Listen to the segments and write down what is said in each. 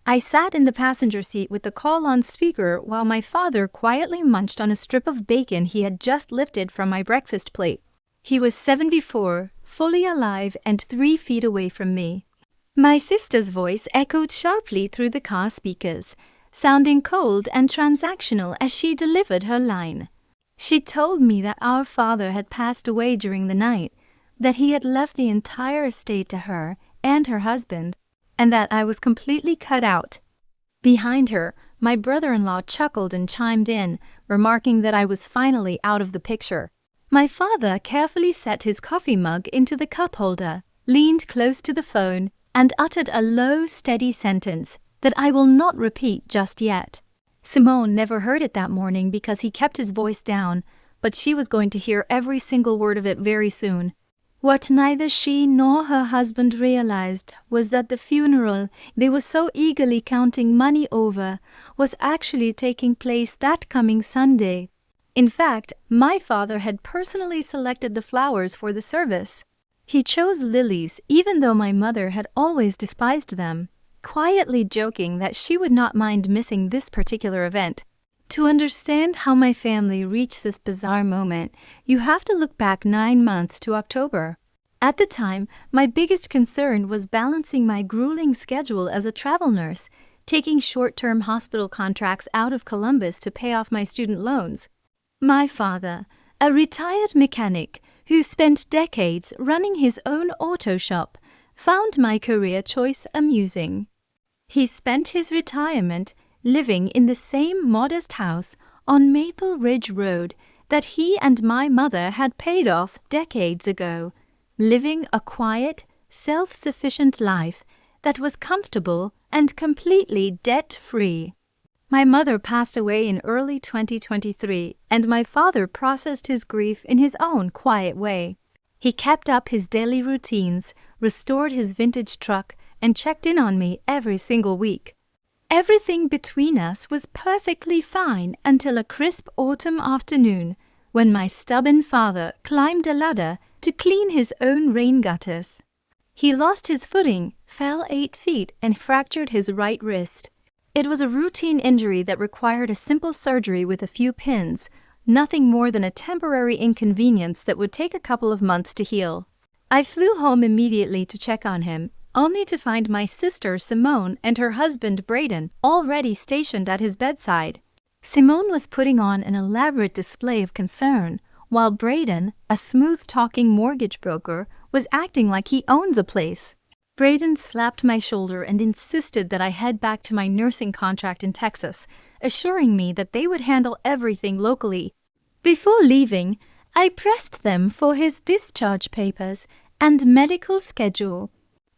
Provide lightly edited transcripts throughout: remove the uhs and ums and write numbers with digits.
I sat in the passenger seat with the call on speaker while my father quietly munched on a strip of bacon he had just lifted from my breakfast plate. He was 74, fully alive, and 3 feet away from me. My sister's voice echoed sharply through the car speakers, sounding cold and transactional as she delivered her line. She told me that our father had passed away during the night, that he had left the entire estate to her and her husband, and that I was completely cut out. Behind her, my brother-in-law chuckled and chimed in, remarking that I was finally out of the picture. My father carefully set his coffee mug into the cup holder, leaned close to the phone, and uttered a low, steady sentence that I will not repeat just yet. Simone never heard it that morning because he kept his voice down, but she was going to hear every single word of it very soon. What neither she nor her husband realized was that the funeral they were so eagerly counting money over was actually taking place that coming Sunday. In fact, my father had personally selected the flowers for the service. He chose lilies even though my mother had always despised them, quietly joking that she would not mind missing this particular event. To understand how my family reached this bizarre moment, you have to look back 9 months to October. At the time, my biggest concern was balancing my grueling schedule as a travel nurse, taking short-term hospital contracts out of Columbus to pay off my student loans. My father, a retired mechanic who spent decades running his own auto shop, found my career choice amusing. He spent his retirement living in the same modest house on Maple Ridge Road that he and my mother had paid off decades ago, living a quiet, self-sufficient life that was comfortable and completely debt-free. My mother passed away in early 2023, and my father processed his grief in his own quiet way. He kept up his daily routines, restored his vintage truck, and checked in on me every single week. Everything between us was perfectly fine until a crisp autumn afternoon when my stubborn father climbed a ladder to clean his own rain gutters. He lost his footing, fell 8 feet, and fractured his right wrist. It was a routine injury that required a simple surgery with a few pins, nothing more than a temporary inconvenience that would take a couple of months to heal. I flew home immediately to check on him, only to find my sister Simone and her husband Braden already stationed at his bedside. Simone was putting on an elaborate display of concern, while Braden, a smooth-talking mortgage broker, was acting like he owned the place. Braden slapped my shoulder and insisted that I head back to my nursing contract in Texas, assuring me that they would handle everything locally. Before leaving, I pressed them for his discharge papers and medical schedule.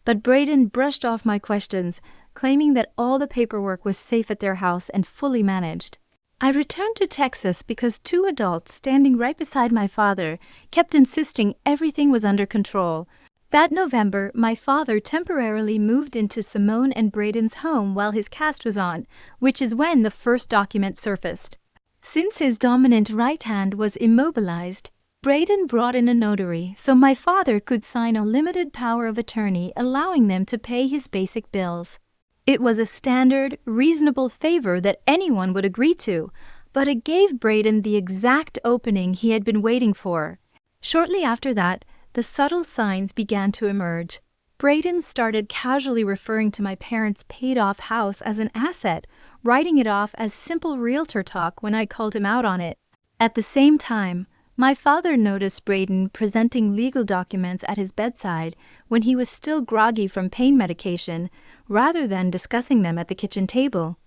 But Braden brushed off my questions, claiming that all the paperwork was safe at their house and fully managed. I returned to Texas because 2 adults standing right beside my father kept insisting everything was under control. That November, my father temporarily moved into Simone and Braden's home while his cast was on, which is when the first document surfaced. Since his dominant right hand was immobilized, Braden brought in a notary so my father could sign a limited power of attorney allowing them to pay his basic bills. It was a standard, reasonable favor that anyone would agree to, but it gave Braden the exact opening he had been waiting for. Shortly after that, the subtle signs began to emerge. Braden started casually referring to my parents' paid-off house as an asset, writing it off as simple realtor talk when I called him out on it. At the same time, my father noticed Braden presenting legal documents at his bedside when he was still groggy from pain medication, rather than discussing them at the kitchen table.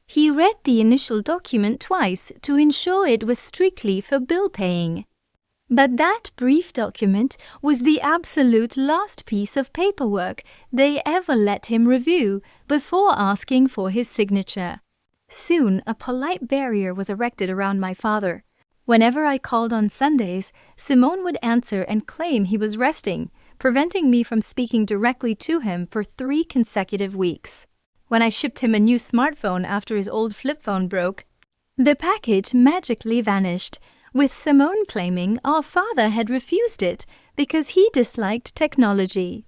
He read the initial document twice to ensure it was strictly for bill paying. But that brief document was the absolute last piece of paperwork they ever let him review before asking for his signature. Soon, a polite barrier was erected around my father. Whenever I called on Sundays, Simone would answer and claim he was resting, preventing me from speaking directly to him for 3 consecutive weeks. When I shipped him a new smartphone after his old flip phone broke, the package magically vanished, with Simone claiming our father had refused it because he disliked technology.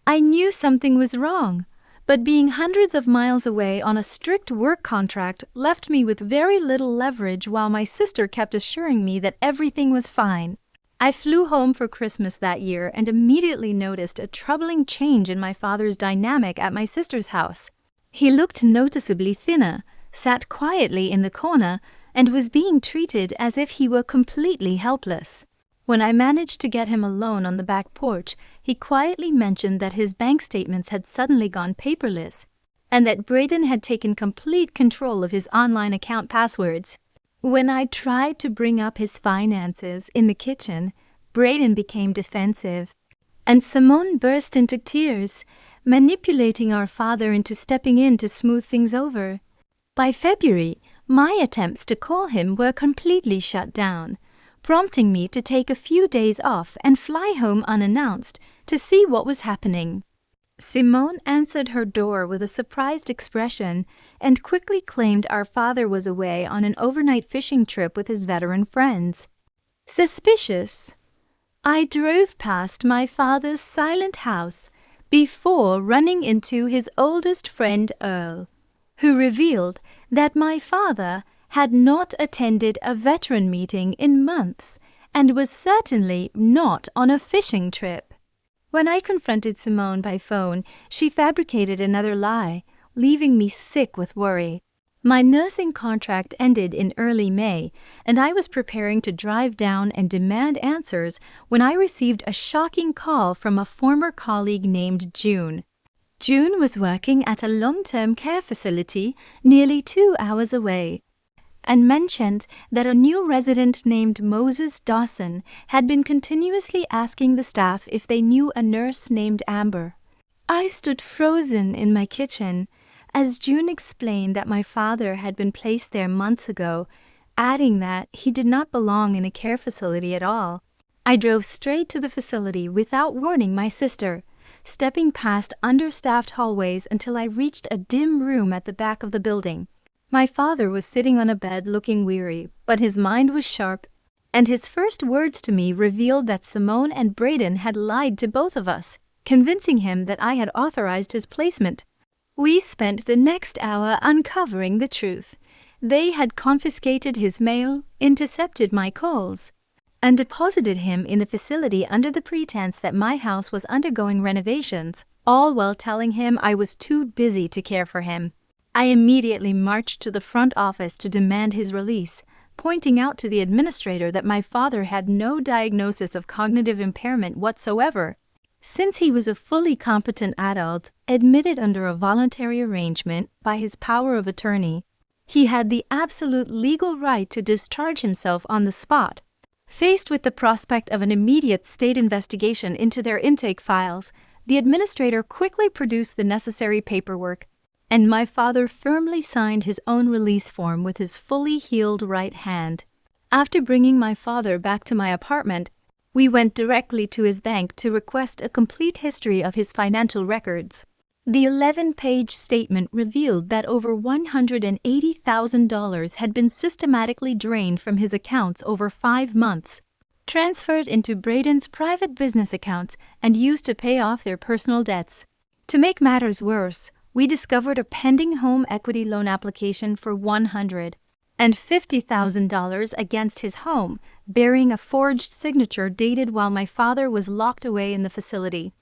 I knew something was wrong, But being hundreds of miles away on a strict work contract left me with very little leverage while my sister kept assuring me that everything was fine. I flew home for Christmas that year and immediately noticed a troubling change in my father's dynamic at my sister's house. He looked noticeably thinner, sat quietly in the corner, and was being treated as if he were completely helpless. When I managed to get him alone on the back porch, he quietly mentioned that his bank statements had suddenly gone paperless, and that Braden had taken complete control of his online account passwords. When I tried to bring up his finances in the kitchen, Braden became defensive, and Simone burst into tears, manipulating our father into stepping in to smooth things over. By February, my attempts to call him were completely shut down, prompting me to take a few days off and fly home unannounced to see what was happening. Simone answered her door with a surprised expression and quickly claimed our father was away on an overnight fishing trip with his veteran friends. Suspicious. I drove past my father's silent house before running into his oldest friend Earl, who revealed that my father had not attended a veteran meeting in months and was certainly not on a fishing trip. When I confronted Simone by phone, she fabricated another lie, leaving me sick with worry. My nursing contract ended in early May, and I was preparing to drive down and demand answers when I received a shocking call from a former colleague named June. June was working at a long-term care facility nearly 2 hours away, and mentioned that a new resident named Moses Dawson had been continuously asking the staff if they knew a nurse named Amber. I stood frozen in my kitchen as June explained that my father had been placed there months ago, adding that he did not belong in a care facility at all. I drove straight to the facility without warning my sister, stepping past understaffed hallways until I reached a dim room at the back of the building. My father was sitting on a bed looking weary, but his mind was sharp, and his first words to me revealed that Simone and Braden had lied to both of us, convincing him that I had authorized his placement. We spent the next hour uncovering the truth. They had confiscated his mail, intercepted my calls, and deposited him in the facility under the pretense that my house was undergoing renovations, all while telling him I was too busy to care for him. I immediately marched to the front office to demand his release, pointing out to the administrator that my father had no diagnosis of cognitive impairment whatsoever, since he was a fully competent adult, admitted under a voluntary arrangement by his power of attorney. He had the absolute legal right to discharge himself on the spot. Faced with the prospect of an immediate state investigation into their intake files, the administrator quickly produced the necessary paperwork, and my father firmly signed his own release form with his fully healed right hand. After bringing my father back to my apartment, we went directly to his bank to request a complete history of his financial records. The 11-page statement revealed that over $180,000 had been systematically drained from his accounts over 5 months, transferred into Braden's private business accounts, and used to pay off their personal debts. To make matters worse, we discovered a pending home equity loan application for $150,000 against his home, bearing a forged signature dated while my father was locked away in the facility.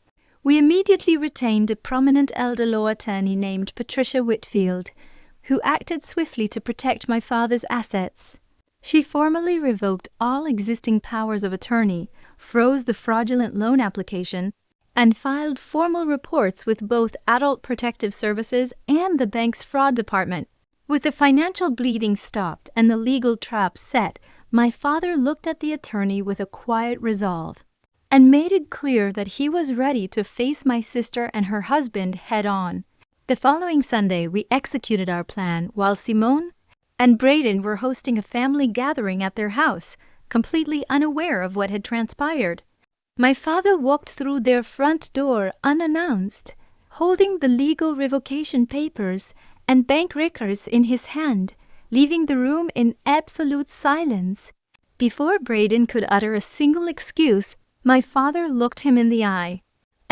We immediately retained a prominent elder law attorney named Patricia Whitfield, who acted swiftly to protect my father's assets. She formally revoked all existing powers of attorney, froze the fraudulent loan application, and filed formal reports with both Adult Protective Services and the bank's fraud department. With the financial bleeding stopped and the legal trap set, my father looked at the attorney with a quiet resolve, and made it clear that he was ready to face my sister and her husband head-on. The following Sunday, we executed our plan while Simone and Braden were hosting a family gathering at their house, completely unaware of what had transpired. My father walked through their front door unannounced, holding the legal revocation papers and bank records in his hand, leaving the room in absolute silence. Before Braden could utter a single excuse, my father looked him in the eye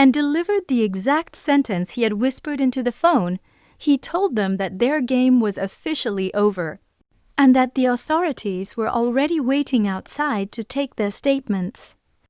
and delivered the exact sentence he had whispered into the phone, he told them that their game was officially over, and that the authorities were already waiting outside to take their statements.